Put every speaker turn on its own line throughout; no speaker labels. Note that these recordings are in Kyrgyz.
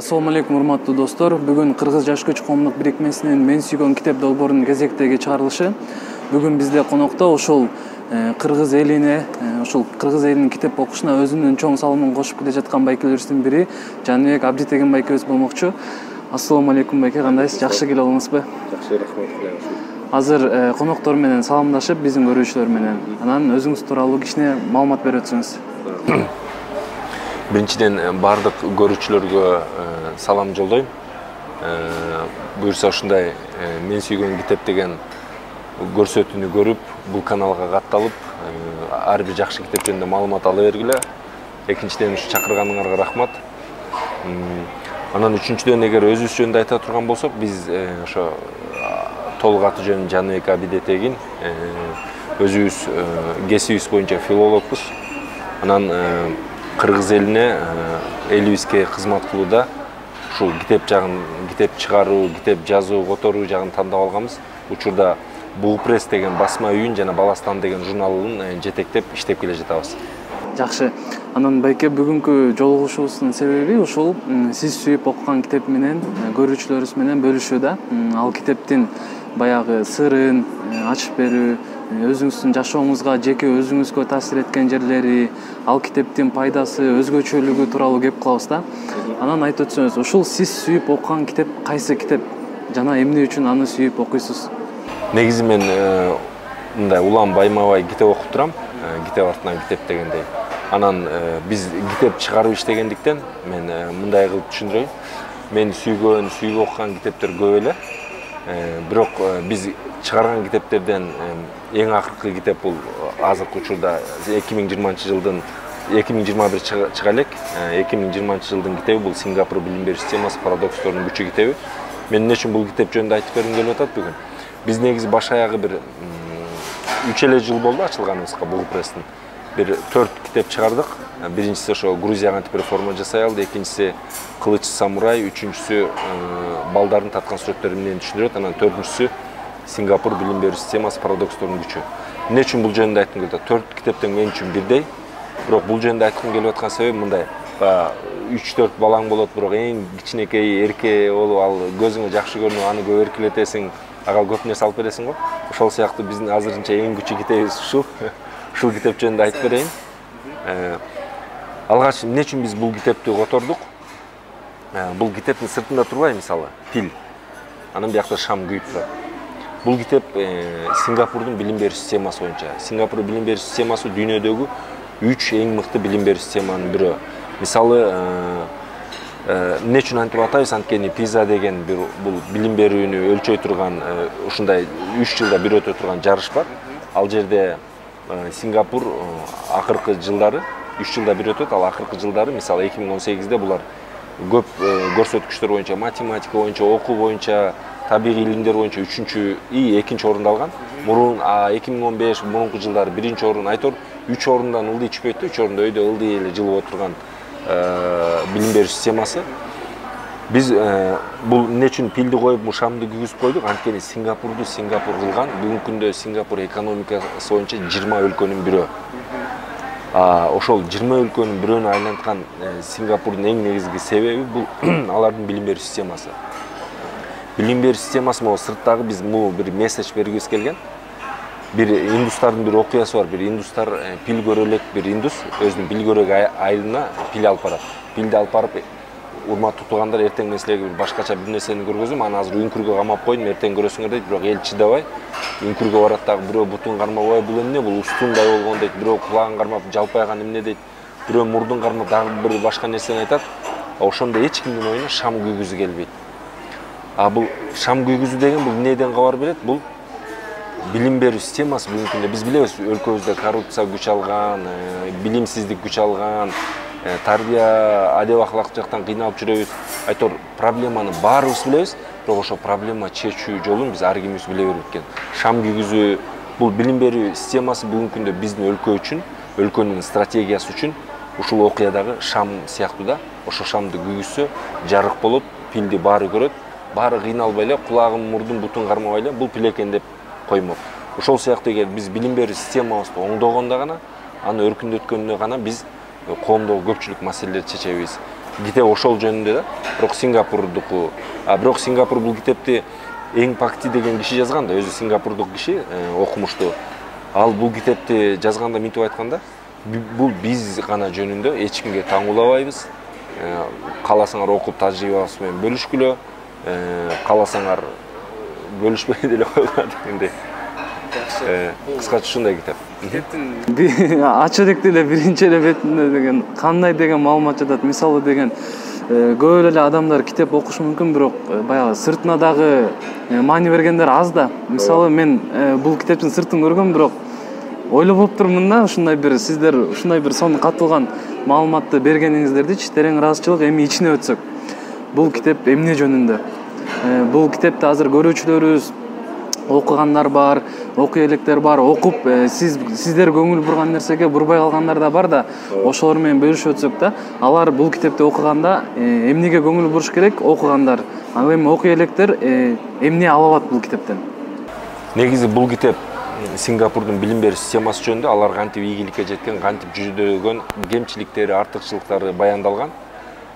Assalamu alaikum урматтуу достор. Бүгүн Кыргыз жаш көч коомдук бирикмесинин Мен сүйгөн китеп долбоорунун кезектеги чыгарылышы. Бүгүн бизде конокто ошол Кыргыз элине, ошол Кыргыз элинин китеп окушуна өзүнүн чоң салымын кошуп келе жаткан байкелерибиздин бири Жаныбек Абдитеген байкебиз болмокчу. Ассаламу алейкум байке, кандайсыз? Жакшы келе алыңызбы?
Жакшы, рахмат.
Азыр коноктор менен саламдашып, биздин көрүүчүлөр менен анан өзүңүз тууралуу кичине маалымат берип өтсөңүз.
Биринчиден бардык көрүүчүлөргө салам жолдойм. Буюрса ушундай Мен сүйгөн китеп деген көрсөтүүнү көрүп, бул каналга катталып, ар бир жакшы китеп жөнүндө маалымат ала бергиле. Экинчиден ушу чакырганыңарга рахмат. Анан үчүнчүдөн эгер өзүбүз жөнүндө айта турган болсок, биз ошо толук аты жөнүм Жаныбек Абдитеген, өзүбүз кесибибиз боюнча филологбуз. Анан Кыргыз элине элибизге кызмат кылууда ушул китеп жагын, китеп чыгаруу, китеп жазуу, которуу жагын тандап алганбыз. Учурда Бугупресс деген басма үйүн жана Баластан деген журналын жетектеп иштеп келе жатабыз.
Жакшы. Анан байке, бүгүнкү жолугушуубуздун себеби ушул сиз сүйүп окуган китеп менен көрүүчүлөрүбүз менен бөлүшүү да. Ал китептин баягы сырын ачып берүү, өзүңүздүн жашооңузга, жеке өзүңүзгө таасир эткен жерлери, ал китептин пайдасы, өзгөчөлүгү тууралуу кеп кылабыз да. Анан айтып өтсөңүз, ушул сиз сүйүп окуган китеп кайсы китеп жана эмне үчүн аны сүйүп окуйсуз?
Негизи мен мындай улам байма-бай китеп окуп турам, китеп артынан китеп дегендей. Анан биз китеп чыгарып иштегендиктен мен мындай кылып түшүндүрөйүн. Мен сүйүп окуган китептер көп эле. Бирок биз чыгарган китептерден эң акыркы китеп бул азыркы учурда 2021 чыга элек. 2020 жылдын китеби бул Сингапур билим берүү системасы парадокстордун күчү китеби. Мен эмне үчүн бул китеп жөнүндө айтып бергим келип атат бүгүн. Биз негизи баш аягы бир 3 эле жыл болду ачылганыбызга Бугупресстин. Бир 4 китеп чыгардык. Биринчиси ошо Грузияга антип реформа жасай алды, экинчиси Кылыч самурай, үчүнчүсү балдардын таткан сүрөттөрү менен түшүндүрөт, анан төртүнчүсү Сингапур билим берүү системасы парадокстордун күчү. Эмне үчүн бул жөнүндө айткым келет? 4 китептен мен үчүн бирдей. Бирок бул жөнүндө айткым келип аткан себеби мындай. 3-4 балаң болот, бирок эң кичинекей эрке болуп, ал көзүңө жакшы көрүнүп, аны көп эркелетесиң, ага көп нерсе алып бересиң го. Ошол сыяктуу биздин азырынча эң күчү китебибиз ушул. Ушул китеп жөнүндө айтып берейин. Алгач эмне үчүн биз бул китепти котордук? Бул китептин сыртында турбай, мисалы, пил. Анан биякта шам күйүп турат. Бул китеп Сингапурдун билим берүү системасы боюнча. Сингапур билим берүү системасы дүйнөдөгү 3 эң мыкты билим берүү системанын бирөө. Мисалы, эмне үчүн антип атайбыз? Анткени PISA деген бул билим берүүнү өлчөй турган ушундай 3 жылда бир өтө турган жарыш бар. Ал жерде Сингапур акыркы жылдары 3 жылда бир өтөт, ал акыркы жылдары, мисалы 2018-де булар көп көрсөткүчтөр боюнча, математика боюнча, окуу боюнча, табигый илимдер боюнча 3-2 орунду алган. Мурун 2015 мурунку жылдары 1-чи орун, айтор 3 орундан ылдый түшпөйт, 3 орунда өйдө ылдый эле жылып отурган билим берүү системасы. Биз бул эмне үчүн пилди коюп, шамды күйгүзүп койдук? Анткени Сингапурду Сингапур кылган, бүгүнкү күндө Сингапур экономикасы боюнча 20 өлкөнүн бирөө. Ошол 20 өлкөнүн бирөөнү айланткан Сингапурдун эң негизги себеби бул алардын билим берүү системасы. Билим берүү системасы могу сырттагы биз бир месседж бергибиз келген. Бир индустардын бир окуясы бар. Бир индустар пил көрө элек бир индус өзүнүн пил көрөг айылына пил алып барат. Пилди алып барып, урматтуу туугандар, эртең мен силерге бир башкача бир нерсени көргөзөм, аны азыр үңкүргө камап койдум, эртең көрөсүңөр дейт, бирок эл чыдабай үңкүргө барат дагы, бирөө бутун кармап, бул эмне, бул устундай болгон дейт, бирөө кулагын кармап, жалпайган эмне дейт, бирөө мурдун кармап, дагы бир башка нерсени айтат. Ошондо эч кимдин оюна шам күйгүзүү келбейт. Бул шам күйгүзүү деген бул эмнеден кабар берет? Бул билим берүү системасы бүгүнкү күндө биз билебиз, өлкөбүздө коррупция күч алган, билимсиздик күч алган, тарбия, адеп ахлак жактан кыйналып жүрөбүз. Айтор проблеманы баарыбыз билебиз, бирок ошо проблема чечүү жолун биз ар кимибиз биле бербейт экен. Шам күйгүзүү бул билим берүү системасы бүгүнкү күндө биздин өлкө үчүн, өлкөнүн стратегиясы үчүн ушул окуядагы шам сыяктуу да. Ошо шамды күйгүзсө, жарык болот, пилди баары көрөт, баары кыйналбай эле, кулагын, мурдун, бутун кармабай эле бул пил экен деп коймок. Ошол сыяктуу эгер биз билим берүү системабызды оңдогондо гана, аны өркүндөткөндө гана биз коомдогу көпчүлүк маселелерди чечебиз. китеп ошол жөнүндө да. Бирок Сингапурдуку, бирок Сингапур бул китепти Эң Пакти деген киши жазган да, өзү Сингапурдук киши, окумуштуу. Ал бул китепти жазганда мынтип айтканда, бул биз гана жөнүндө, эч кимге таңуулабайбыз. Кааласаңар окуп тажрыйбабыз менен бөлүшкүлө, кааласаңар бөлүшпөй деле койгула дегендей. Кыскача ушундай китеп.
Китептин ачык эле биринчи эле бетинде деген кандай деген маалымат жатат. Мисалы деген көп эле адамдар китеп окушу мүмкүн, бирок баягы сыртына дагы маани бергендер аз да. Мисалы мен бул китептин сыртын көргөм, бирок ойлоп турмун да, ушундай бир сиздер ушундай бир сонун катылган маалыматты бергениңиздердичи терең ыраазычылык. Эми ичине өтсөк, бул китеп эмне жөнүндө? Бул китепти азыр көрүүчүлөрүбүз окугандар бар, окуй электер бар, окуп сиздер көңүл бурган нерсеге бурбай калгандар да бар да, ошолор менен бөлүшүп өтсөк да, алар бул китепти окуганда эмнеге көңүл буруш керек окугандар, ал эми окуй электер эмне ала алат бул китептен?
Негизи бул китеп Сингапурдун билим берүү системасы жөнүндө, алар кантип ийгиликке жеткен, кантип жүзөгөн кемчиликтери, артыкчылыктары баяндалган.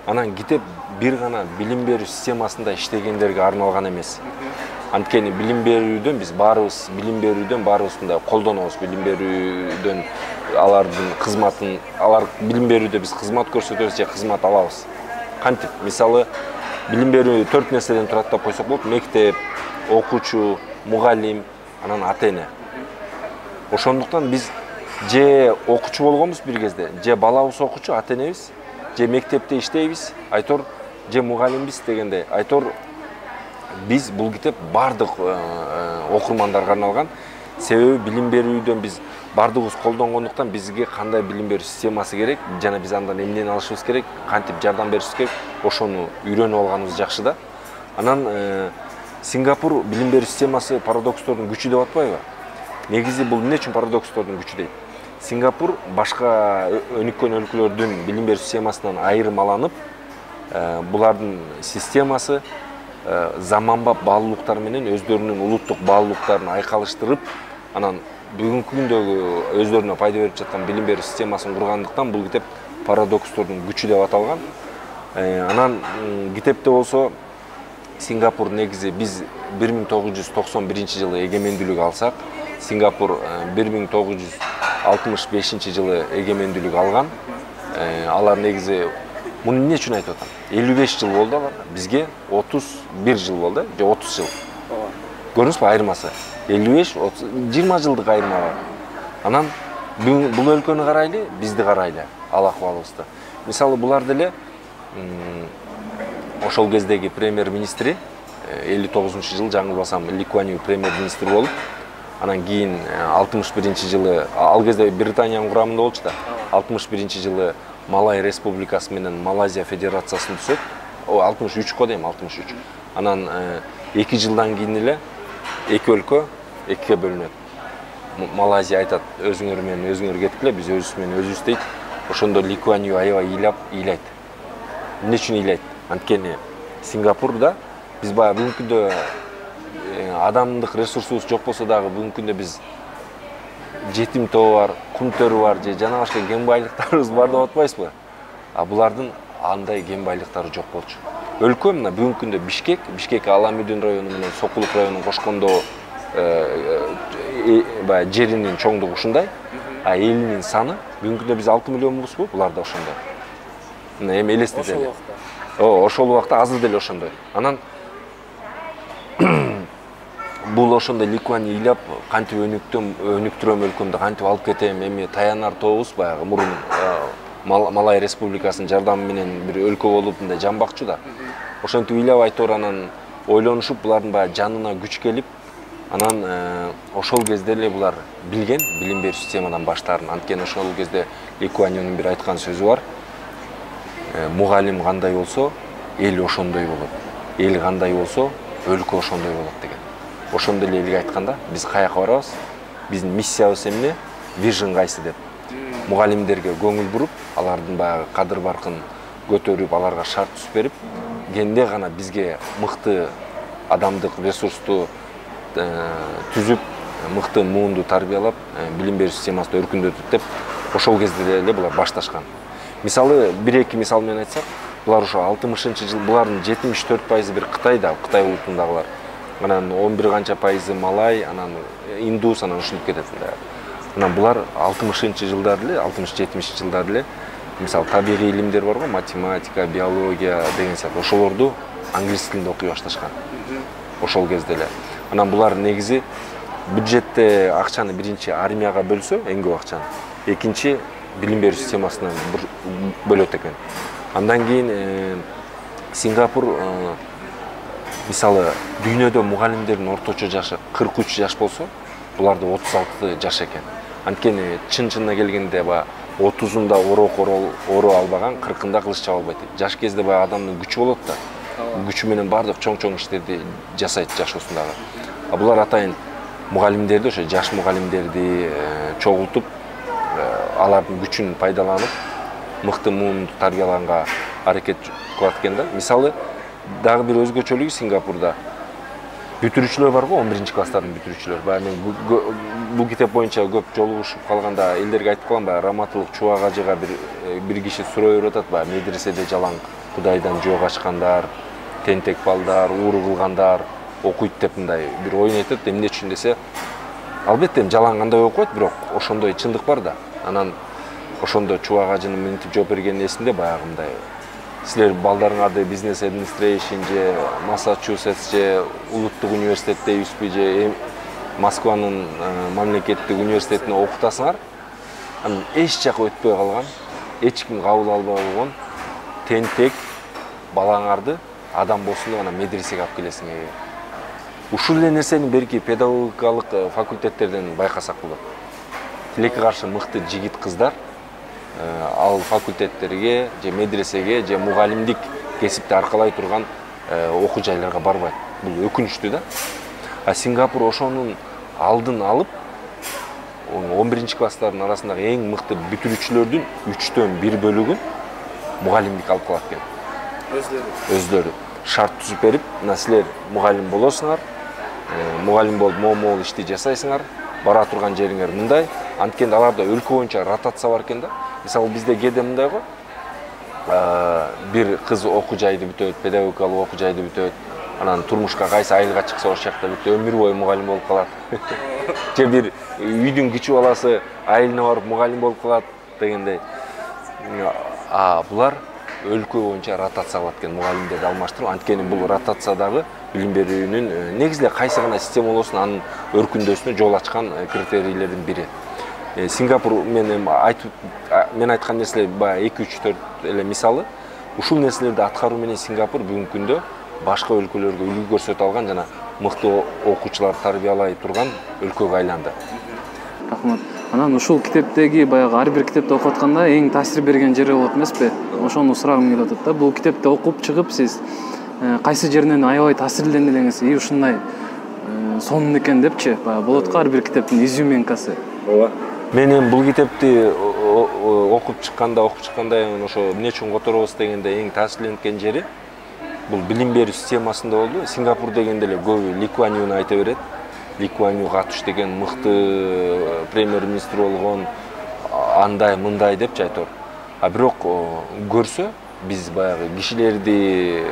Анан китеп бир гана билим берүү системасында иштегендерге арналган эмес. Анткени билим берүүдөн биз баарыбыз мындай колдонобуз, билим берүүдөн алардын кызматын, алар билим берүүдө биз кызмат көрсөтөбүз же кызмат алабыз. Кантип? Мисалы, билим берүү 4 нерседен турат деп койсок болот: мектеп, окуучу, мугалим, анан ата-эне. Ошондуктан биз же окуучу болгонбуз бир кезде, же балабыз окуучу, ата-энебиз, же мектепте иштейбиз, айтор, же мугалимбиз дегенде, айтор биз бул китеп бардык окурмандарга арналган. Себеби билим берүүдөн биз бардыгыбыз колдонгондуктан бизге кандай билим берүү системасы керек, жана биз андан эмнени алышыбыз керек, кантип жардам беришибиз керек, ошону үйрөнүп алганыбыз жакшы да. Анан Сингапур билим берүү системасы парадокстордун күчү деп атпайбы? Негизи бул эмне үчүн парадокстордун күчү дейт? Сингапур башка өнүккөн өлкөлөрдүн билим берүү системасынан айырмаланып, булардын системасы заманбап баалуулуктар менен өздөрүнүн улуттук баалуулуктарын айкалыштырып, анан бүгүнкү күндөгү өздөрүнө пайда берип жаткан билим берүү системасын кургандыктан бул китеп парадокстордун күчү деп аталган. Анан китепте болсо Сингапур негизи биз 1991 жылы эгемендүүлүк алсак, Сингапур 1965 жылы эгемендүүлүк алган. Алар негизи муну эмне үчүн айтып атам? 55 жыл болду аларга, бизге 31 жыл болду, же 30 жыл. Көрдүңүзбү айырмасы? 55, 30, 20 жылдык айырма бар. Анан бул өлкөнү карайлы, бизди карайлы, ал акыбалыбызды. Мисалы, булар деле ошол кездеги премьер-министри 59 жыл жаңылбасам Ли Куан Ю премьер-министр болуп, анан кийин 61 жылы, ал кезде Британиянын курамында болчу да, 61 жылы Малай республикасы менен Малайзия федерациясын түзөт. 63 го дейм, 63. Анан 2 жылдан кийин эле эки өлкө экиге бөлүнөт. Малайзия айтат: өзүңөр менен өзүңөр кеткиле, биз өзүбүз менен өзүбүз дейт. Ошондо Ли Куан Ю аябай ыйлайт. Эмне үчүн ыйлайт? Анткени Сингапурда биз баягы бүгүнкү күндө адамдык ресурсубуз жок болсо дагы бүгүнкү күндө биз жетим тобу бар, кум төрү бар, же жана башка кен байлыктарыбыз бар деп атпайсызбы? Булардын андай кен байлыктары жок болчу. Өлкө мына бүгүнкү күндө Бишкек Аламүдүн району менен Сокулук районун кошкондо баягы жеринин чоңдугу ушундай, элинин саны бүгүнкү күндө биз 6 миллионбузбу, буларда ошондой. Мына эми элестете эле. Ошол убакта азыр деле ошондой. Анан бул ошондой Ли Куан Ю ыйлап, кантип өнүктүрөм өлкөмдү, кантип алып кетем, эми таянар тобубуз баягы мурун Малай республикасынын жардамы менен бир өлкө болуп мындай жамбакчу да. Ошентип ыйлап айтор, анан ойлонушуп, булардын баягы жанына күч келип, анан ошол кезде эле булар билген билим берүү системадан баштаарын. Анткени ошол кезде Ли Куан Юнун бир айткан сөзү бар: мугалим кандай болсо, эл ошондой болот. Эл кандай болсо, өлкө ошондой болот деген. Ошондой эле элге айтканда, биз каяка барабыз, биздин миссиябыз эмне, вижн кайсы деп. Мугалимдерге көңүл буруп, алардын баягы кадыр баркын көтөрүп, аларга шарт түзүп берип, кенде гана бизге мыкты адамдык ресурсту түзүп, мыкты муунду тарбиялап, билим берүү системасын өркүндөтүп деп, ошол кезде эле булар башташкан. Мисалы, 1-2 мисал менен айтсак, Булар ошо 60-жыл, булардын 74% бир Кытайда, Кытай улутундагылар. Анан 11 канча пайызы Малай, анан Индус, анан ушинтип кетет да. Анан булар 60-жылдар эле, 60-70 жылдар эле мисалы табигый илимдер бар го, математика, биология деген сыяктуу ошолорду англис тилинде окуй башташкан. Ошол кезде эле. Анан булар негизи бюджетте акчаны биринчи армияга бөлсө, эң көп акчаны, экинчи билим берүү системасына бөлөт экен. Андан кийин Сингапур мисалы дүйнөдө мугалимдердин орточо жашы 43 жаш болсо, буларда 36 жаш экен. Анткени чын-чынына келгенде 30-ында оро албаган, 40-ында кылыч чаба албайт. Жаш кезде адамдын күчү болот да. Күчү менен бардык чоң-чоң иштерди жасайт жашоосундагы. Булар атайын мугалимдерди, ошо жаш мугалимдерди чогултуп, алардын күчүн пайдаланып, мыкты муун тарбияланга аракет кылат экен да. Мисалы, дагы бир өзгөчөлүгү Сингапурда бүтүрүүчүлөр бар го, 11-чи класстардын бүтүрүүчүлөр. Мен бул китеп боюнча көп жолугушуп калганда элдерге айтып калам, Раматылык Чубак ажыга бир киши суроо берип атат, медреседе жалаң Кудайдан жөө качкандар, тентек балдар, ууру кылгандар окуйт деп мындай бир оюн айтат. Эмне үчүн десе, албетте жалаң кандай окуйт, бирок ошондой чындык бар да. Анан ошондо Чубак ажынын минтип жооп берген эсинде баягы мындай: силер балдарыңарды бизнес администрейшн же Массачусетс же улуттук университетте үйүспү же Москванын мамлекеттик университетине окутасыңар, анан эч жака өтпөй калган, эч ким кабыл албай койгон тентек балаңарды адам болсун деп анан медресеге алып келесиң. Ушул эле нерсени берки педагогикалык факультеттерден байкасак болот. Тилекке каршы мыкты жигит кыздар ал факультеттерге же медресеге же мугалимдик кесипти аркалай турган окуу жайларга барбайт. Бул өкүнүчтүү да. Сингапур ошонун алдын алып 11-чи класстардын арасындагы эң мыкты бүтүрүүчүлөрдүн 3/1 бөлүгүн мугалимдик алып калат экен. Өздөрү шарт түзүп берип, мына силер мугалим болосуңар, мугалим болуп могул ишти жасайсыңар, бара турган жериңер мындай. Анткени аларда өлкө боюнча ротация бар экен да. Мисалы бизде кээде мындай го, бир кыз окуу жайды бүтөт, педагогикалык окуу жайды бүтөт, анан турмушка кайсы айылга чыкса ошол жакта бүт өмүр бою мугалим болуп калат. Же бир үйдүн кичүү баласы айылына барып мугалим болуп калат дегендей. Булар өлкө боюнча ротация кылат экен, мугалимдерди алмаштырып. Анткени бул ротациядагы билим берүүнүн негизи эле кайсы гана система болсун анын өркүндөшүнө жол ачкан критерийлердин бири. Сингапур мен айткан нерселер 2-3-4 эле мисалы. Ушул нерселерди аткаруу менен Сингапур бүгүнкү күндө башка өлкөлөргө үлгү көрсөтө алган жана мыкты окуучулар тарбиялай турган өлкөгө айланды.
Рахмат. Анан ушул китептеги баягы ар бир китепти окуп атканда эң таасир берген жери болот эмеспи? Ошону сурагым келип атат да. Бул китепти окуп чыгып сиз кайсы жеринен аябай таасирлендиңиз, ушундай сонун экен депчи, болот го ар бир китептин изюминкасы.
Ооба. Мен эми бул китепти окуп чыкканда ошо эмне үчүн которобуз дегенде эң таасирленген жери бул билим берүү системасында болду. Сингапур дегенде эле көбү Ли Куан Юны айта берет. Ли Куан Ю катыш деген мыкты премьер-министр болгон, андай мындай депчи айтор. Бирок көрсө биз баягы кишилерди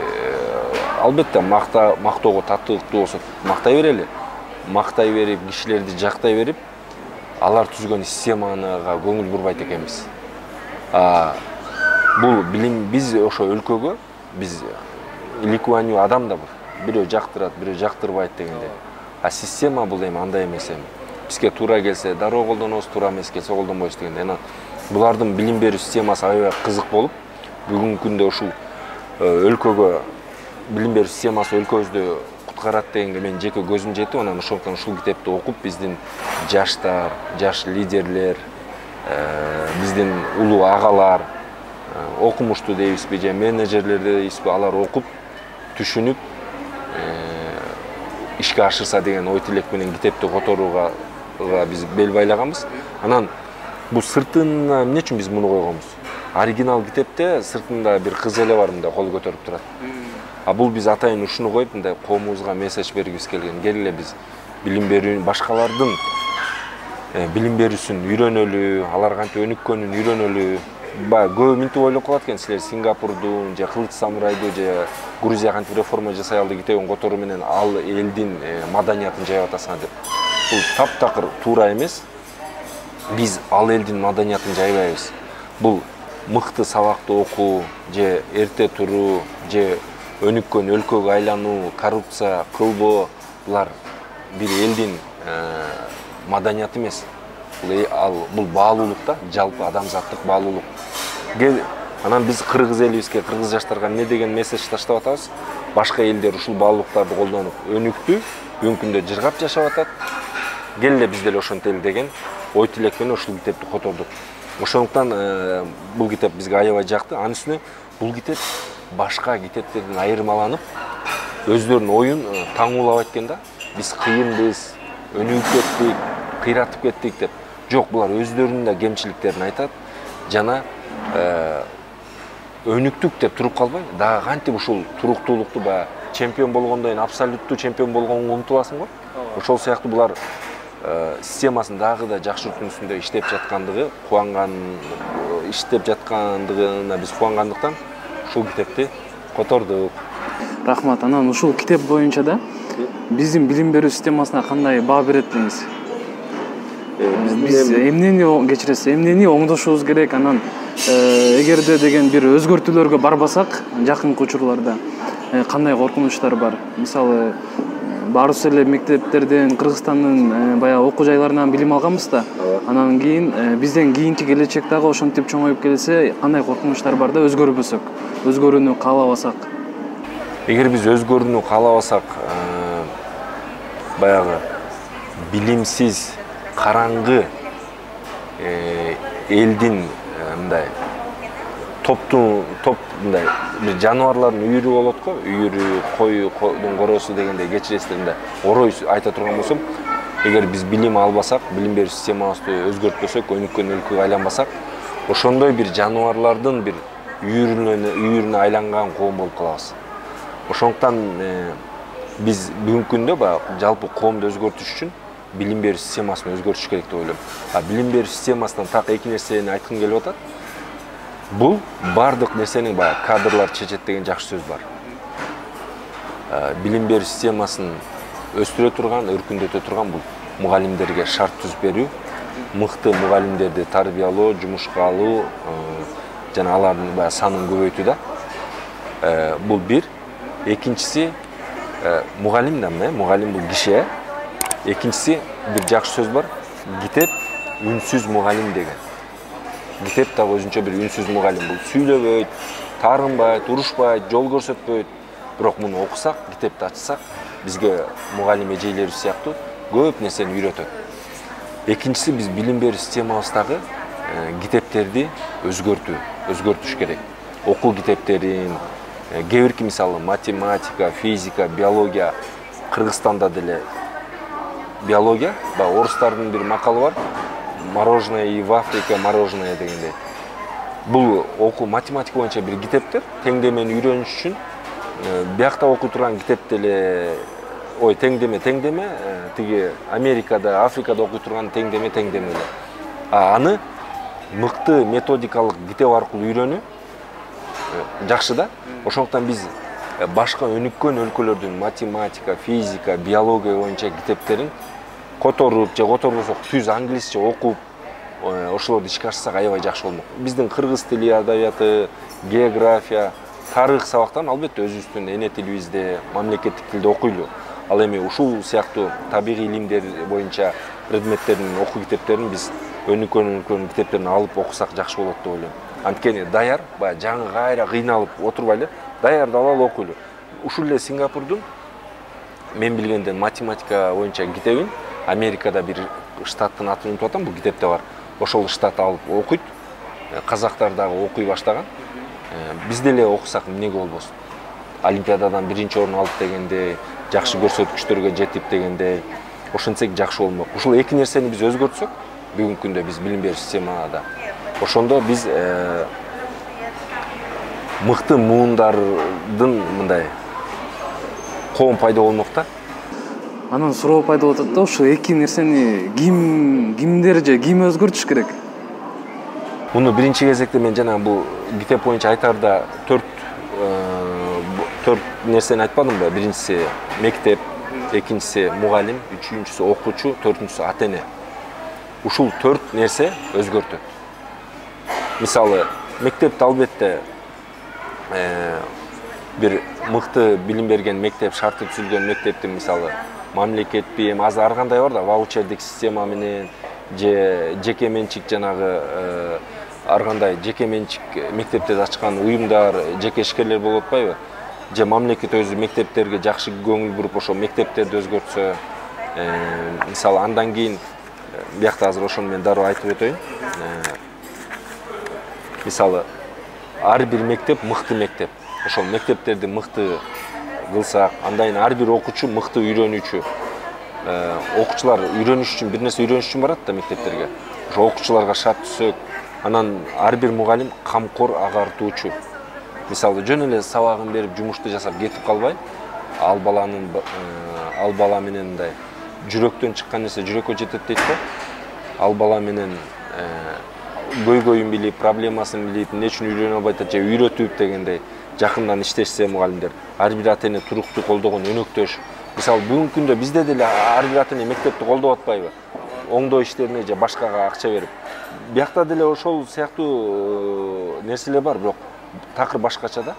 албетте мактоого таттыктуу болсо мактай берели. Мактай берип, кишилерди жактай берип, алар түзгөн системага көңүл бурбайт экенбиз. Бул билим биз ошо өлкөгө биз Ли Куан Ю адам да бар. Бирөө жактырат, бирөө жактырбайт дегенде. Система бул эми андай эмес эми. Бизге туура келсе дароо колдонобуз, туура эмес келсе колдонбойбуз дегенде. Булардын билим берүү системасы аябай кызык болуп, бүгүнкү күндө ушул өлкөгө билим берүү системасы өлкөбүздү куткарат дегенге мен жеке көзүм жетип, анан ошондуктан ушул китепти окуп, биздин жаштар, жаш лидерлер, биздин улуу агалар, окумуштуу дейбизби же менеджерлер дейбизби, алар окуп, түшүнүп, ишке ашырса деген ой тилек менен китепти которууга биз бел байлаганбыз. Анан бул сыртына эмне үчүн биз муну койгонбуз? Оригинал китепте сыртында бир кыз эле бар, мындай кол көтөрүп турат. Бул биз атайын ушуну коюп, мындай коомубузга месседж бергибиз келген. Келгиле биз билим берүүнү башкалардын билим берүүсүн үйрөнөлү, алар кантип өнүккөнүн үйрөнөлү, баягы көп минтип ойлоп калат экен силер Сингапурдун же Кылыч самурайды же Грузия кантип реформа жасай алды китебин которуу менен ал элдин маданиятын жайып атасыңар деп. Бул таптакыр туура эмес. Биз ал элдин маданиятын жайбайбыз. Бул мыкты сабакты окуу же эрте туруу же өнүккөн өлкөгө айлануу, коррупция кылбоо булар бир элдин маданияты эмес. Бул баалуулук да, жалпы адамзаттык баалуулук. Анан биз кыргыз элибизге, кыргыз жаштарга эмне деген месседж таштап атабыз? Башка элдер ушул баалуулуктарды колдонуп өнүктү, бүгүнкү күндө жыргап жашап атат. Кел эле биз деле ошентели деген ой тилек менен ушул китепти котордук. Ошондуктан бул китеп бизге аябай жакты. Анын үстүнө бул китеп башка китептерден айырмаланып, өздөрүнүн оюн таңуулап айткан да. Биз кыйынбыз, өнүгүп кеттик, кыйратып кеттик деп. Жок, булар өздөрүнүн да кемчиликтерин айтат. Жана өнүктүк деп туруп калбай, дагы кантип ушул туруктуулукту баягы чемпион болгондон кийин абсолюттуу чемпион болгонго умтуласың го. Ошол сыяктуу булар системасын дагы да жакшыртуу үстүндө иштеп жаткандыгына биз кубангандыктан ушул китепти котордук.
Рахмат. Анан ушул китеп боюнча да биздин билим берүү системасына кандай баа берет дейсиз? Биз эмнени оңдошубуз керек? Анан эгерде деген бир өзгөртүүлөргө барбасак, жакынкы учурларда кандай коркунучтар бар? Мисалы, баарыбыз эле мектептерден, Кыргызстандын баягы окуу жайларынан билим алганбыз да. Анан кийин бизден кийинки келечек дагы ошентип чоңоюп келсе, кандай коркунучтар бар да өзгөрбөсөк, өзгөрүүнү каалабасак?
Эгер биз өзгөрүүнү каалабасак, баягы билимсиз, караңгы элдин мындай топ мындай бир жаныбарлардын үйүрү болот го, үйүрү, койдун коросу дегендей кечиресиздер орой айта турган болсом, эгер биз билим албасак, билим берүү системабызды өзгөртпөсөк, өнүккөн өлкөгө айланбасак, ошондой бир жаныбарлардын бир үйүрүнө айланган коом болуп калабыз. Ошондуктан биз бүгүнкү күндө баягы жалпы коомду өзгөртүш үчүн билим берүү системасын өзгөртүш керек деп ойлойм. Билим берүү системасынан так эки нерсени айткым келип атат. Бул бардык нерсени баягы кадрлар чечет деген жакшы сөз бар. Билим берүү системасын өстүрө турган, өркүндөтө турган бул мугалимдерге шарт түзүп берүү, мыкты мугалимдерди тарбиялоо, жумушка алуу, жана алардын баягы санын көбөйтүү да. Бул бир. Экинчиси, мугалим да эмне? Мугалим бул киши. Экинчиси, бир жакшы сөз бар. Китеп үнсүз мугалим деген. Китеп дагы өзүнчө бир үнсүз мугалим. Бул сүйлөбөйт, таарынбайт, урушпайт, жол көрсөтпөйт. Бирок муну окусак, китепти ачсак, бизге мугалим эжейлерибиз сыяктуу көп нерсени үйрөтөт. Экинчиси, биз билим берүү системабыздагы китептерди өзгөртүш керек. Окуу китептерин, кээ бирки мисалы математика, физика, биология, Кыргызстанда деле биология, орустардын бир макалы бар, мороженое и в Африке мороженое дегендей. Бул окуу математика боюнча бир китептер, теңдемени үйрөнүш үчүн биякта окуй турган китеп деле, теңдеме, тиги Америкада, Африкада окуй турган теңдеме эле. Аны мыкты методикалык китеп аркылуу үйрөнүү жакшы да. Ошондуктан биз башка өнүккөн өлкөлөрдүн математика, физика, биология боюнча китептерин которуп же которбосок түз англисче окуп, ошолорду ишке ашсак аябай жакшы болмок. Биздин кыргыз тили, адабияты, география, тарых сабактарын албетте өзүбүздүн эне тилибизде, мамлекеттик тилде окуйлу. Ал эми ушул сыяктуу табигый илимдер боюнча предметтердин окуу китептерин биз өнүккөн китептерин алып окусак жакшы болот деп ойлойм. Анткени даяр, баягы жаңы кайра кыйналып отурбай эле, даярды алып окуйлу. Ушул эле Сингапурдун мен билгенден математика боюнча китебин Америкада бир штаттын атын унутуп атам, бул китепте бар. Ошол штат алып окуйт. Казактар дагы окуй баштаган. Биз деле окусак эмнеге болбосун? Олимпиададан биринчи орун алып дегенде, жакшы көрсөткүчтөргө жетип дегенде, ошентсек жакшы болмок. Ушул эки нерсени биз өзгөртсөк, бүгүнкү күндө биз билим берүү системада, ошондо биз мыкты муундардын мындай коом пайда болмок да.
Анан суроо пайда болот да, ошо эки нерсени кимдер же ким өзгөртүш керек?
Муну биринчи кезекте мен жана бул китеп боюнча айтарда төрт нерсени айтпадымбы? Биринчиси мектеп, экинчиси мугалим, үчүнчүсү окуучу, төртүнчүсү ата-эне. Ушул төрт нерсе өзгөртөт. Мисалы, мектепте албетте бир мыкты билим берген мектеп, шарты түзүлгөн мектептин мисалы мамлекетпи, азыр ар кандай бар да, ваучердик система менен же жеке менчик жанагы ар кандай жеке менчик мектептерди ачкан уюмдар, жеке ишкерлер болуп атпайбы? Же мамлекет өзү мектептерге жакшы көңүл буруп ошо мектептерди өзгөртсө, мисалы андан кийин биякта азыр ошону мен дароо айтып өтөйүн. Мисалы ар бир мектеп мыкты мектеп. Ошол мектептерди мыкты кылсак, андан ар бир окуучу мыкты үйрөнүүчү. Окуучулар үйрөнүш үчүн бир нерсе үйрөнүш үчүн барат да мектептерге. Ошо окуучуларга шарт түзсөк, анан ар бир мугалим камкор агартуучу. Мисалы жөн эле сабагын берип жумушту жасап кетип калбай, ал бала менен мындай жүрөктөн чыккан нерсе жүрөккө жетет дейт да. Ал бала менен көйгөйүн билип, проблемасын билип, эмне үчүн үйрөнө албай атат же үйрөтүп дегендей жакындан иштешсе мугалимдер, ар бир ата-эне туруктуу колдогон өнөктөш. Мисалы бүгүнкү күндө бизде деле ар бир ата-эне мектепти колдоп атпайбы? Оңдоо иштерине же башкага акча берип. Биякта деле ошол сыяктуу нерселер бар, бирок такыр башкача да.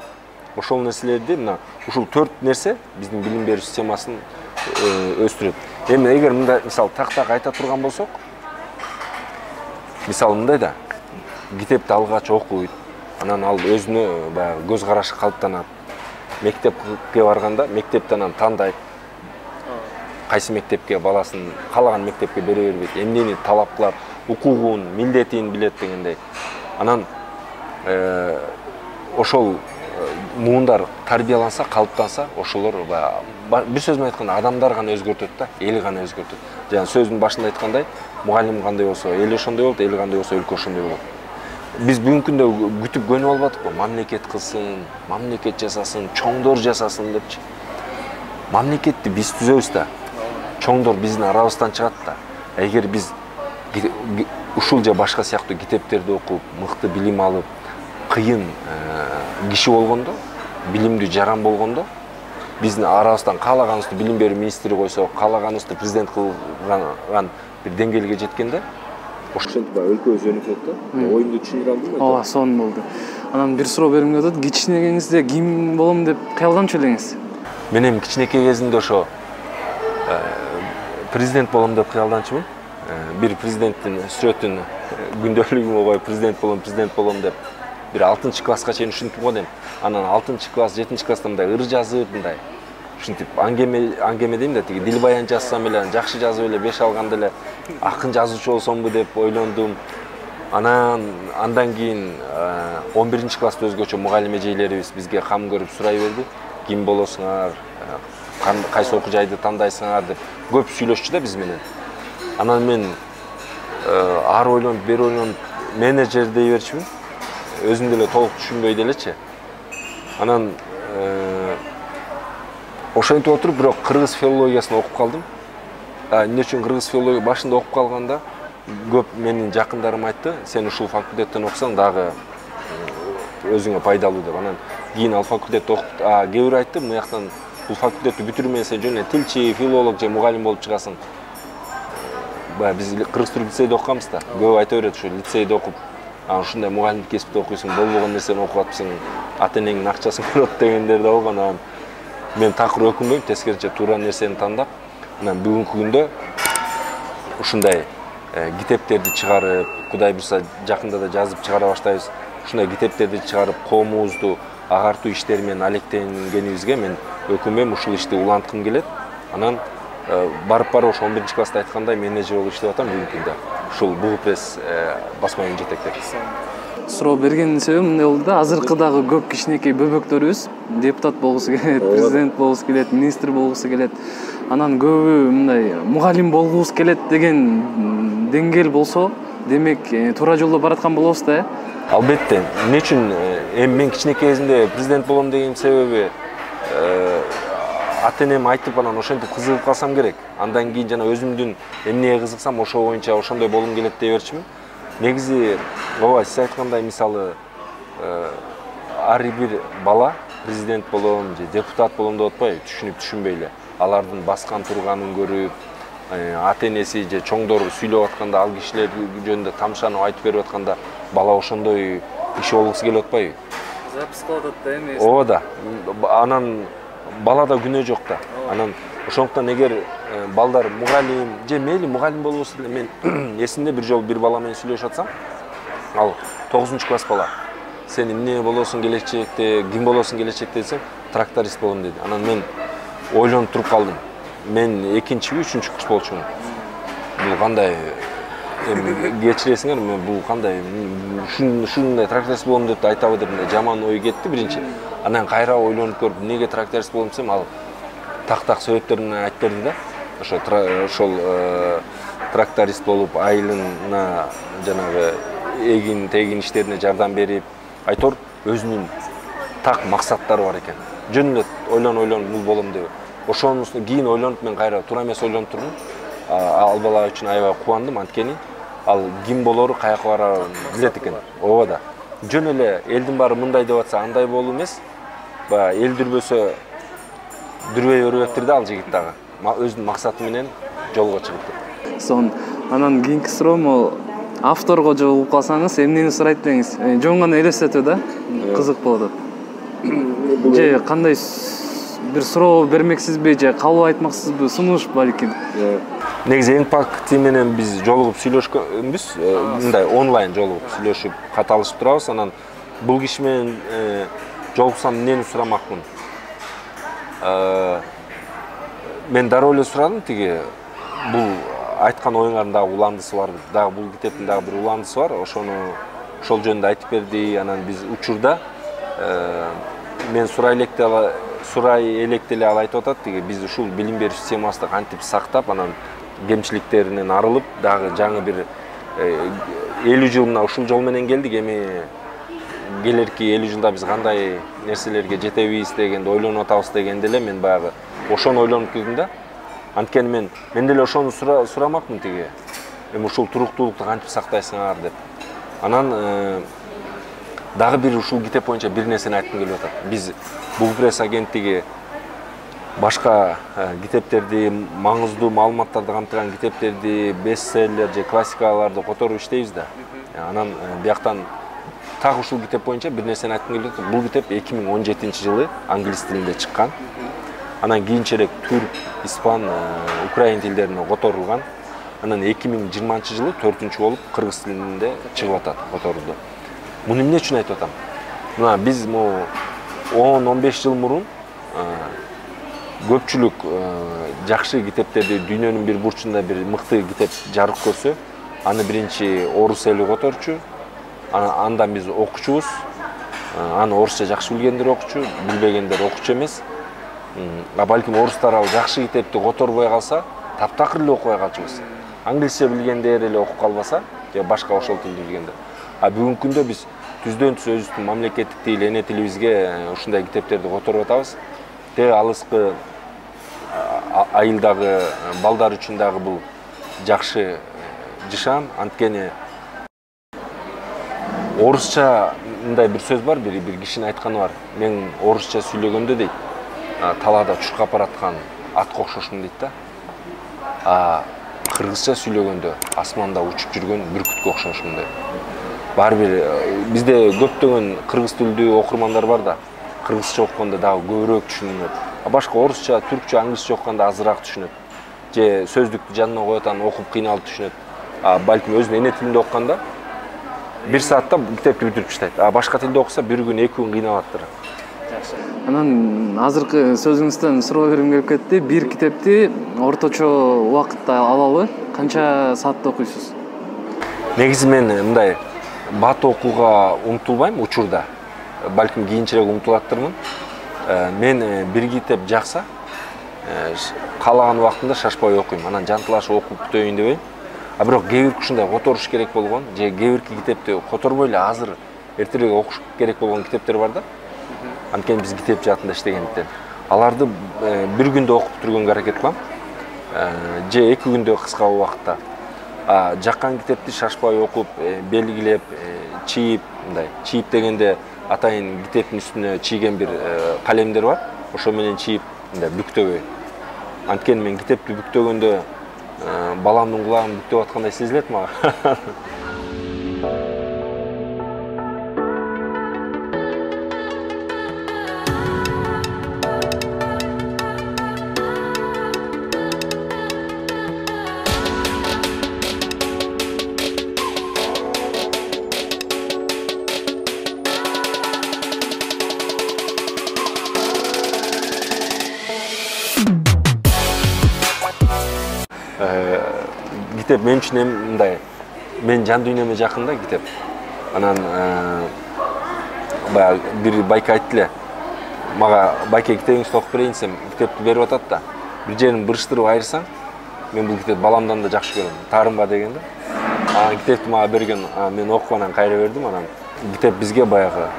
Ошол нерселерди мына ушул төрт нерсе биздин билим берүү системасын өстүрөт. Эми эгер мындай мисалы так айта турган болсок, мисалы мындай да, китепти алгач окуйт, анан ал өзүнө баягы көз карашы калыптанат. Мектепке барганда мектептен анан тандайт. Кайсы мектепке баласын каалаган мектепке бере бербейт, эмнени талап кылат, укугун, милдетин билет дегендей. Анан ошол муундар тарбияланса, калыптанса, ошолор бир сөз менен айтканда адамдар гана өзгөртөт да, эл гана өзгөртөт. Жана сөздүн башында айткандай, мугалим кандай болсо, эл ошондой болот, эл кандай болсо, өлкө ошондой болот. Биз бүгүнкү күндө күтүп көнүп албадыкпы? Мамлекет кылсын, мамлекет жасасын, чоңдор жасасын депчи. Мамлекетти биз түзөбүз да. Чоңдор биздин арабыздан чыгат да. Эгер биз ушул же башка сыяктуу китептерди окуп, мыкты билим алып, кыйын киши болгондо, билимдүү жаран болгондо, биздин арабыздан каалаганыбызды билим берүү министри койсок, каалаганыбызды президент кылган бир деңгээлге жеткенде, ошентип өлкө өзөнүп кетти да. Оюмду түшүндүрө алдымбы?
Ооба, сонун болду. Анан бир суроо бергим келип атат. Кичинекеңизде ким болом деп кыялганчу элеңиз?
Мен эми кичинекей кезимде ошо президент болом деп кыялданчумун. Бир президенттин сүрөтүн күндөлүгүмө коюп президент болом деп бир 6-класска чейин ушинтип койдум. Анан 6-класс, 7-класста мындай ыр жазып, мындай ушинтип аңгеме дейм да, тиги дил баян жазсам эле, жакшы жазып эле 5 алганда эле акын жазуучу болсомбу деп ойлондум. Андан кийин 11-класста өзгөчө мугалим эжейлерибиз бизге кам көрүп сурай берди. Ким болосуңар, кайсы окуу жайды тандайсыңар деп көп сүйлөшчү да биз менен. Анан мен ар ойлонуп, бери ойлонуп, менеджер дей берчүмүн. Өзүм деле толук түшүнбөй делечи. Анан ошентип отуруп, бирок кыргыз филологиясын окуп калдым. Эмне үчүн кыргыз филология башында окуп калганда көп менин жакындарым айтты, сен ушул факультеттен окусаң дагы өзүңө пайдалуу деп. Анан кийин ал факультетти окуп, кээ бирөө айтты, мыяктан бул факультетти бүтүрүп сен жөн эле тилчи, филолог же мугалим болуп чыгасың. Биз кыргыз түрк лицейде окуганбыз да. Көп айта берет, ушу лицейде окуп, ушундай мугалимдик кесипте окуйсуң, болбогон нерсени окуп атпсың, ата-энеңдин акчасын көрөт дегендер да болгон. Анан мен такыр өкүнбөйм, тескерисинче туура нерсени тандап, анан бүгүнкү күндө ушундай китептерди чыгарып, Кудай буйрса жакында да жазып чыгара баштайбыз. Ушундай китептерди чыгарып, коомубузду агартуу иштери менен алектенгенибизге мен өкүнбөйм, ушул ишти уланткым келет. Анан барып ошо 11-класста айткандай менеджер болуп иштеп атам бүгүнкү күндө. Ушул Бугу пресс басманын жетектеп.
Суроо бергенин себеби мындай болду да, азыркы дагы көп кичинекей бөбөктөрүбүз депутат болгусу келет, президент болгусу келет, министр болгусу келет. Анан көбү мындай мугалим болгубуз келет деген деңгээл болсо, демек туура жолдо бараткан болобуз да, э?
Албетте. Эмне үчүн эми мен кичинекей кезимде президент болом деген себеби ата-энем айтып, анан ошентип кызыгып калсам керек. Андан кийин жана өзүмдүн эмнеге кызыксам, ошо боюнча ошондой болгум келет дей берчимин. Негизи ооба, сиз айткандай мисалы ар бир бала президент болом же депутат болом деп атпайбы, түшүнүп түшүнбөй эле алардын баскан турганын көрүп, ата энеси же чоңдор сүйлөп атканда, ал кишилер жөнүндө тамшанып айтып берип атканда бала ошондой киши болгусу келип атпайбы?
Запись кылып атат да эми.
Ооба да. Анан балада күнөө жок да. Анан ошондуктан эгер балдар мугалим же мейли мугалим болбосо деле, мен эсимде бир жолу бир бала менен сүйлөшүп атсам, ал 9-класс бала. Сен эмне болосуң келечекте, ким болосуң келечекте десем, тракторист болом деди. Анан мен ойлонуп туруп калдым. Мен 2-3 курс болчумун. Бул кандай, кечиресиңер, мен бул кандай, ушундай тракторист болом деп айтабы деп жаман ой кетти биринчи. Анан кайра ойлонуп көрүп, эмнеге тракторист болом десем, ал так себептерин айтып берди да. Ошол тракторист болуп айылына жанагы эгин тегин иштерине жардам берип, айтор өзүнүн так максаттары бар экен. Жөн эле ойлонуп бул болом деп. Ошонун кийин ойлонуп мен кайра туура эмес ойлонуп турдум. Ал бала үчүн аябай кубандым, анткени ал ким болору, каяка барарын билет экен. Ооба да. Жөн эле элдин баары мындай деп атса, андай болуу эмес. Баягы эл дүрбөсө дүрбөй өрбөптүр да ал жигит дагы. Өзүнүн максаты менен жолго чыгыптыр.
Сон анан кийинки суроомо авторго жолугуп калсаңыз эмнени сурайт деңиз? Жөн гана элестетүү да, кызык болот. Же кандай бир суроо бермексизби же кабыл айтмаксызбы, сунуш балким?
Негизи эң пакти менен биз жолугуп сүйлөшкөнбүз, мындай онлайн жолугуп сүйлөшүп, кат алышып турабыз. Анан бул киши менен жолуксам эмнени сурамакмын? Мен дароо эле сурадым, тиги бул айткан оюңардын дагы уландысы бар, дагы бул китептин дагы бир уландысы бар. Ошол жөнүндө айтып берди. Анан биз учурда мен сурай электе эле ал айтып атат, тиги биз ушул билим берүү системасын кантип сактап, анан кемчиликтеринен арылып, дагы жаңы бир 50 жыл мына ушул жол менен келдик. Эми келерки 50 жылда биз кандай нерселерге жетебиз дегенди ойлонуп атабыз дегенде эле мен баягы ошону ойлонуп келдим да. Анткени мен деле ошону сурамакмын, тиги эми ушул туруктуулукту кантип сактайсыңар деп. Анан дагы бир ушул китеп боюнча бир нерсени айткым келип атат. Биз Бук Пресс агенттиги башка китептерди, маңыздуу маалыматтарды камтыган китептерди, бестселлер же классикаларды которуп иштейбиз да. Анан бияктан так ушул китеп боюнча бир нерсени айткым келип атат. Бул китеп 2017-жылы англис тилинде чыккан. Анан кийинчерээк түрк, испан, украин тилдерине которулган. Анан 2020-жылы 4-чү болуп кыргыз тилинде чыгып атат, которулду. Муну эмне үчүн айтып атам? Мына биз 10-15 жыл мурун көпчүлүк жакшы китептерди дүйнөнүн бир бурчунда бир мыкты китеп жарык көрсө, аны биринчи орус эли которчу, андан биз окучубуз. Аны орусча жакшы билгендер окучу, билбегендер окучу эмес. Балким орустар ал жакшы китепти которбой калса, таптакыр эле окубай калчубуз. Англисче билгендер эле окуп калбаса, же башка ошол тилди билгендер. Бүгүнкү күндө биз түздөн түз өзүбүздүн мамлекеттик тил, эне тилибизге ушундай китептерди которуп атабыз. Алыскы айылдагы балдар үчүн дагы бул жакшы жышан. Анткени орусча мындай бир сөз бар, бир кишинин айтканы бар. Мен орусча сүйлөгөндө дейт, талаада чуркап бараткан атка окшошмун дейт да. Кыргызча сүйлөгөндө асманда учуп жүргөн бүркүткө окшошмун дейт. Баары бир бизде көптөгөн кыргыз тилдүү окурмандар бар да. Кыргызча окуганда дагы көбүрөөк түшүнөт. Башка орусча, түркчө, англисче окуганда азыраак түшүнөт. Же сөздүктү жанына коюп анан окуп кыйналып түшүнөт. Балким өзүнүн эне тилинде окуганда 1 саатта китепти бүтүрүп таштайт. Башка тилде окуса 1 күн, 2 күн кыйналаттыр.
Жакшы. Анан азыркы сөзүңүздөн суроо бергим келип кетти. Бир китепти орточо убакытта алалы канча саатта окуйсуз? Негизи
мен мындай бат окууга умтулбайм учурда. Балким кийинчерээк умтулаттырмын. Мен бир китеп жакса, каалаган убактымда шашпай окуйм. Анан жантылашып окуп бүтөйүн дебейм. Бирок кээ бирки ушундай которуш керек болгон, же кээ бирки китепти которбой эле азыр эртерээк окуш керек болгон китептер бар да. Анткени биз китеп жаатында иштегендиктен аларды бир күндө окуп бүтүргөнгө аракет кылам. Же 2 күндө кыска убакытта. Жаккан китепти шашпай окуп, белгилеп, чийип, мындай. Чийип дегенде атайын китептин үстүнө чийген бир калемдер бар. Ошо менен чийип, мындай бүктөбөй. Анткени мен китепти бүктөгөндө баламдын кулагын бүктөп аткандай сезилет мага. Китеп мен үчүн эми мындай, мен жан дүйнөмө жакын да китеп. Анан баягы бир байке айтты эле. Мага байке китебиңизди окуп берейин десем, китепти берип атат да. Бир жерин бырыштырып айырсаң, мен бул китепти баламдан да жакшы көрөм. Таарынба деген да. Анан китепти мага берген, мен окуп анан кайра бердим. Анан китеп бизге баягы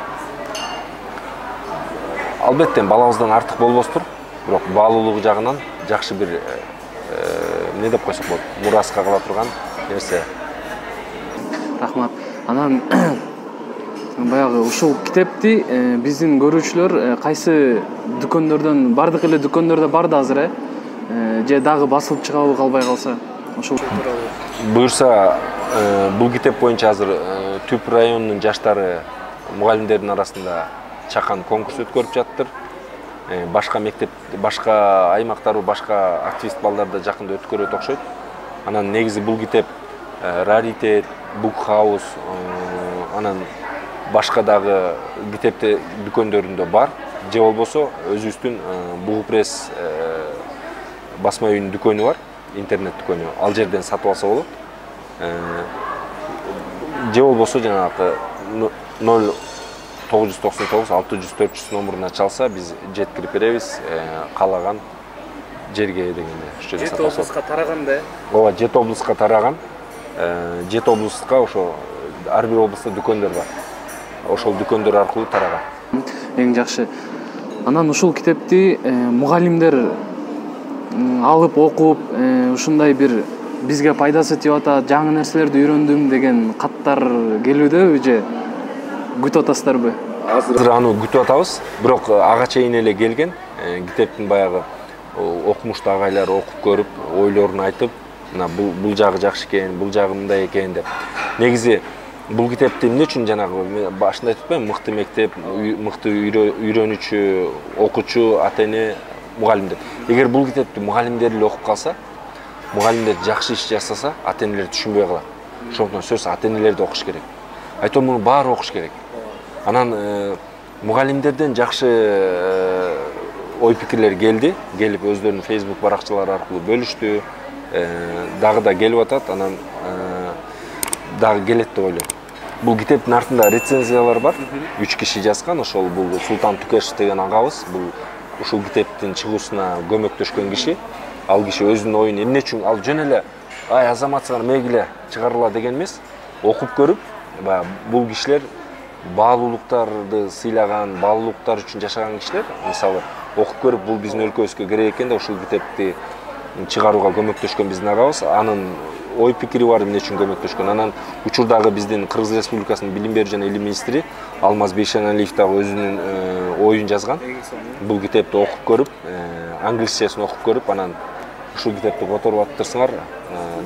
албетте балабыздан артык болбостур, бирок баалуулугу жагынан жакшы бир не деп койсок болот, мураска кала турган нерсе.
Рахмат. Анан баягы ушул китепти биздин көрүүчүлөр кайсы дүкөндөрдөн, бардык эле дүкөндөрдө бар да азыр, же дагы басылып чыгабы калбай калса, ошол
буюрса, бул китеп боюнча азыр Түп районунун жаштары мугалимдердин арасында чакан конкурс өткөрүп жатыр. Башка мектеп, башка аймактар, башка активист балдарда жакында өткөрөт окшойт. Анан негизи бул китеп раритет, букхаус, анан башка дагы китепте дүкөндөрүндө бар. Же болбосо өзүбүздүн Бугу пресс басма үйүнүн дүкөнү бар, интернет дүкөнү. Ал жерден сатып алса болот. Же болбосо жанагы 0999-600-400 номуруна чалса, биз жеткирип беребиз, каалаган жерге дегенде.
Жет облуска тараган да?
Ооба, Жет облуска тараган. Жет облуска ошо ар бир облустта дүкөндөр бар. Ошол дүкөндөр аркылуу тараган.
Эң жакшы. Анан ушул китепти мугалимдер алып окуп, ушундай бир бизге пайдасы тип атат, жаңы нерселерди үйрөндүм деген каттар келүүдөбү же күтүп атасыздарбы?
Азыр аны күтүп атабыз, бирок ага чейин эле келген. Китептин баягы окумуштуу агайлар окуп көрүп, ойлорун айтып, мына бул жагы жакшы экен, бул жагы мындай экен деп. Негизи бул китепти эмне үчүн жанагы башында айтып атпаймынбы, мыкты мектеп, мыкты үйрөнүүчү, окуучу, ата-эне, мугалимдер. Эгер бул китепти мугалимдер эле окуп калса, мугалимдер жакшы иш жасаса, ата-энелер түшүнбөй калат. Ошондуктан сөз ата-энелерди окуш керек. Айтор муну баары окуш керек. Анан мугалимдерден жакшы ой пикирлер келди, келип өздөрүнүн Facebook баракчалары аркылуу бөлүштү. Дагы да келип атат, анан дагы келет деп ойлойм. Бул китептин артында рецензиялар бар. 3 киши жазган, ошол бул Султан Тукешев деген агабыз, бул ушул китептин чыгуусуна көмөктөшкөн киши. Ал киши өзүнүн оюн эмне үчүн ал жөн эле ай азаматсыңар мегиле чыгарыла деген эмес, окуп көрүп, бул кишилер баалуулуктарды сыйлаган, баалуулуктар үчүн жашаган кишилер, мисалы, окуп көрүп бул биздин өлкөбүзгө керек экен да ушул китепти чыгарууга көмөктөшкөн биздин агабыз, анын ой пикири бар эмне үчүн көмөктөшкөн. Анан учурдагы биздин Кыргыз Республикасынын билим берүү жана илим министри Алмаз Бейшеналиев дагы өзүнүн оюн жазган. Бул китепти окуп көрүп, англисчесин окуп көрүп, анан ушул китепти которуп аттырсыңар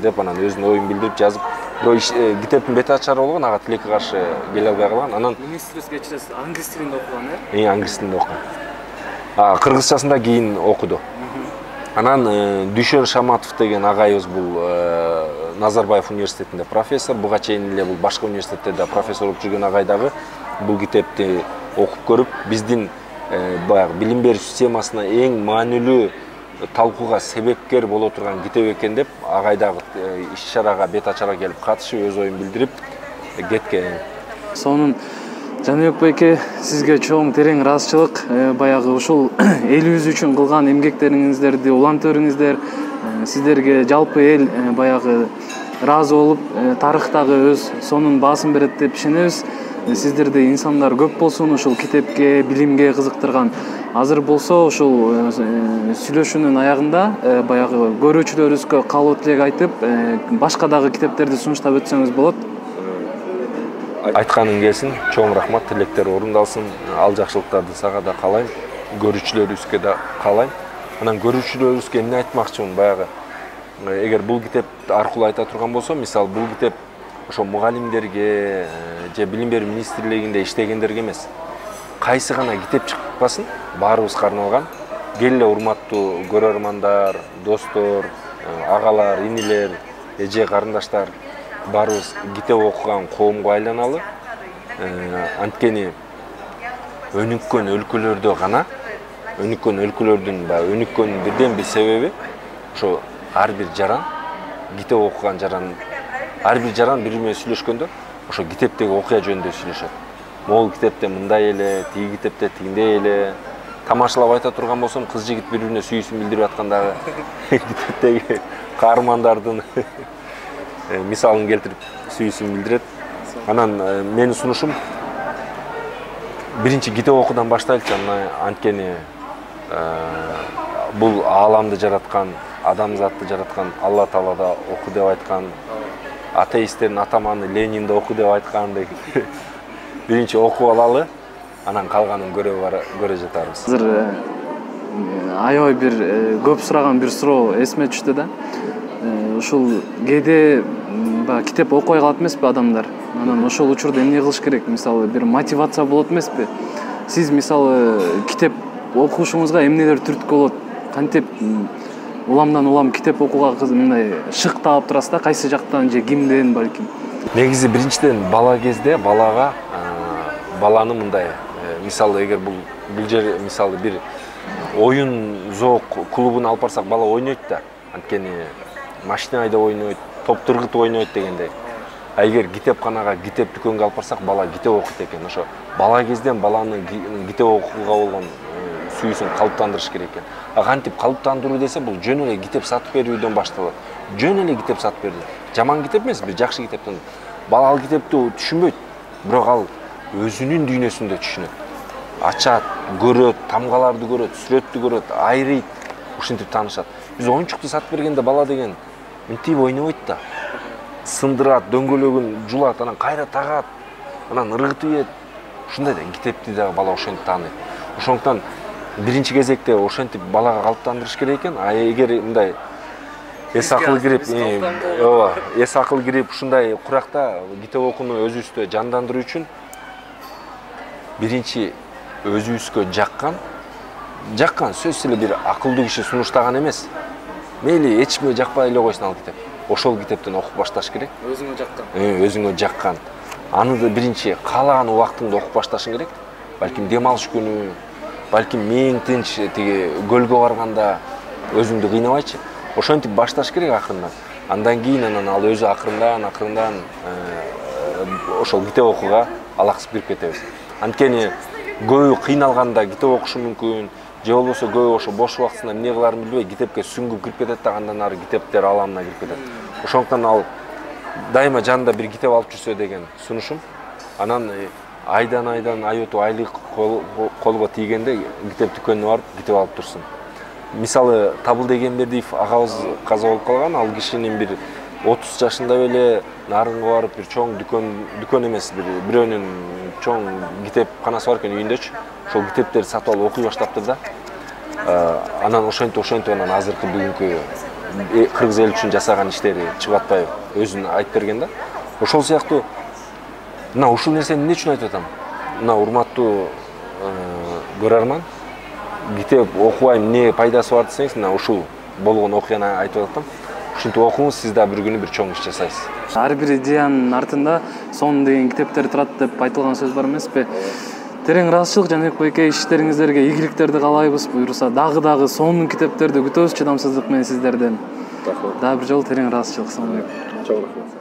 деп анан өзүнүн оюн билдирип жазып, бирок китептин бети ачары болгон, ага тилекке каршы келе албай калган. Анан
министрибиз кечиресиз, англис тилинде окуган,
англис тилинде окуган. Кыргызчасында кийин окуду. Анан Дүйшөн Шаматов деген агайыбыз бул Назарбаев университетинде профессор, буга чейин эле бул башка университеттерде профессор болуп жүргөн агай дагы бул китепти окуп көрүп, биздин баягы билим берүү системасына эң маанилүү талкууга себепкер боло турган китеп экен деп, агай дагы иш-чарага бет ачарга келип катышып, өз оюн билдирип кеткен.
Сонун Жаныбек байке, сизге чоң терең ыраазычылык. Баягы ушул элибиз үчүн кылган эмгектериңиздерди улантып, сиздерге жалпы эл баягы ыраазы болуп, тарыхтагы өз сонун баасын берет деп ишенебиз. Сиздерде инсандар көп болсун ушул китепке, билимге кызыктырган. Азыр болсо ушул сүйлөшүүнүн аягында баягы көрүүчүлөрүбүзгө каалоо тилек айтып, башка дагы китептерди сунуштап өтсөңүз болот.
Айтканың келсин, чоң рахмат, тилектер орундалсын. Ал жакшылыктарды сага да каалайм, көрүүчүлөрүбүзгө да каалайм. Анан көрүүчүлөрүбүзгө эмне айтмакчымын баягы. Эгер бул китеп аркылуу айта турган болсом, мисалы бул китеп ошо мугалимдерге же билим берүү министрлигинде иштегендерге эмес, кайсы гана китеп чыкпасын, баарыбызга арналган. Келе урматтуу көрөрмандар, достор, агалар, инилер, эже карындаштар, баарыбыз китеп окуган коомго айланалы. Анткени өнүккөн өлкөлөрдө гана, өнүккөн өлкөлөрдүн өнүккөн бирден бир себеби ошо ар бир жаран, китеп окуган жаран, ар бир жаран бири менен сүйлөшкөндө ошо китептеги окуя жөнүндө сүйлөшөт. Могул китепте мындай эле, тиги китепте тигиндей эле. Тамашалап айта турган болсом, кыз жигит бири-бирине сүйүүсүн билдирип аткандагы китептеги каармандардын мисалын келтирип сүйүүсүн билдирет. Анан менин сунушум биринчи китеп окуудан баштайлычы, анткени бул ааламды жараткан, адамзатты жараткан Алла Таала да оку деп айткан, атеисттердин атаманы Ленин да оку деп айткандык. Биринчи окуп алалы, анан калганын көрө жатарбыз.
Азыр аябай бир көп сураган бир суроо эсиме түштү да. Ушул кээде китеп окубай калат эмеспи адамдар? Анан ошол учурда эмне кылыш керек? Мисалы бир мотивация болот эмеспи? Сиз мисалы китеп окушуңузга эмнелер түрткү болот? Кантип уламдан улам китеп окууга мындай шык таап турасыз да, кайсы жактан же кимден балким?
Негизи биринчиден бала кезде баланы мындай, мисалы эгер бул жер мисалы бир оюн зоок клубуна алып барсак, бала ойнойт да. Анткени машина айдап ойнойт, топ тыргытып ойнойт дегендей. А эгер китепканага, китеп дүкөнгө алып барсак, бала китеп окуйт экен. Ошо бала кезден баланын китеп окууга болгон сүйүүсүн калыптандырыш керек экен. А кантип калыптандыруу десе, бул жөн эле китеп сатып берүүдөн башталат. Жөн эле китеп сатып берди. Жаман китеп эмес, бир жакшы китептен. Бала ал китепти түшүнбөйт, бирок ал өзүнүн дүйнөсүндө түшүнөт. Ачат, көрөт, тамгаларды көрөт, сүрөттү көрөт, айрыйт, ушинтип таанышат. Биз оюнчукту сатып бергенде бала деген мынтип ойнобойт да. Сындырат, дөңгөлөгүн жулат, анан кайра тагат, анан ыргытып ийет. Ушундай да китепти да бала ошентип тааныйт. Ошондуктан биринчи кезекте ошентип балага калыптандырыш керек экен. А эгер мындай эс акыл кирип, эс акыл кирип ушундай куракта китеп окууну өзүбүздө жандандыруу үчүн биринчи өзүбүзгө жаккан сөзсүз эле бир акылдуу киши сунуштаган эмес. Мейли эчме жакпай эле койсун ал китеп. Ошол китептен окуп башташ керек.
Өзүңө жаккан.
Өзүңө жаккан. Аны да биринчи каалаган убактыңда окуп башташың керек. Балким дем алыш күнү, балким мээң тынч тиги көлгө барганда өзүңдү кыйнабайчы. Ошентип башташ керек акырындан. Андан кийин ал өзү акырындан ошол китеп окууга алаксып кирип кетебиз. Анткени көбү кыйналганда китеп окушу мүмкүн, же болбосо көбү ошо бош убактысында эмне кыларын билбей китепке сүңгүп кирип кетет да, андан ары китептер аламына кирип кетет. Ошондуктан ал дайыма жанында бир китеп алып жүрсө деген сунушум. Анан айдан ай өтүп айлык колго тийгенде китеп дүкөнүнө барып китеп алып турсун. Мисалы Табылды Эгембердиев агабыз каза болуп калган, ал кишинин бир 30 жашында беле нарынга барып бир чоң дүкөн эмес, бирөөнүн чоң китепканасы бар экен үйүндөчү. Ошол китептерди сатып алып окуй баштаптыр да. Анан ошентип анан азыркы бүгүнкү кыргыз эли үчүн жасаган иштери чыгып атпайбы, өзүн айтып берген да. Ошол сыяктуу мына ушул нерсени эмне үчүн айтып атам? Мына урматтуу көрөрман, китеп окубайм, эмне пайдасы бар десеңиз, мына ушул болгон окуяны айтып атам. Ушинтип окуңуз, сиз да бир күнү бир чоң иш жасайсыз.
Ар бир идеянын артында сон деген китептер турат деп айтылган сөз бар эмеспи? Терең ыраазычылык Жаныбек байке, иштериңиздерге ийгиликтерди каалайбыз. Буюрса дагы сонун китептерди күтөбүз чыдамсыздык менен сиздерден. Дагы бир жолу терең ыраазычылык. Assalomu alaykum.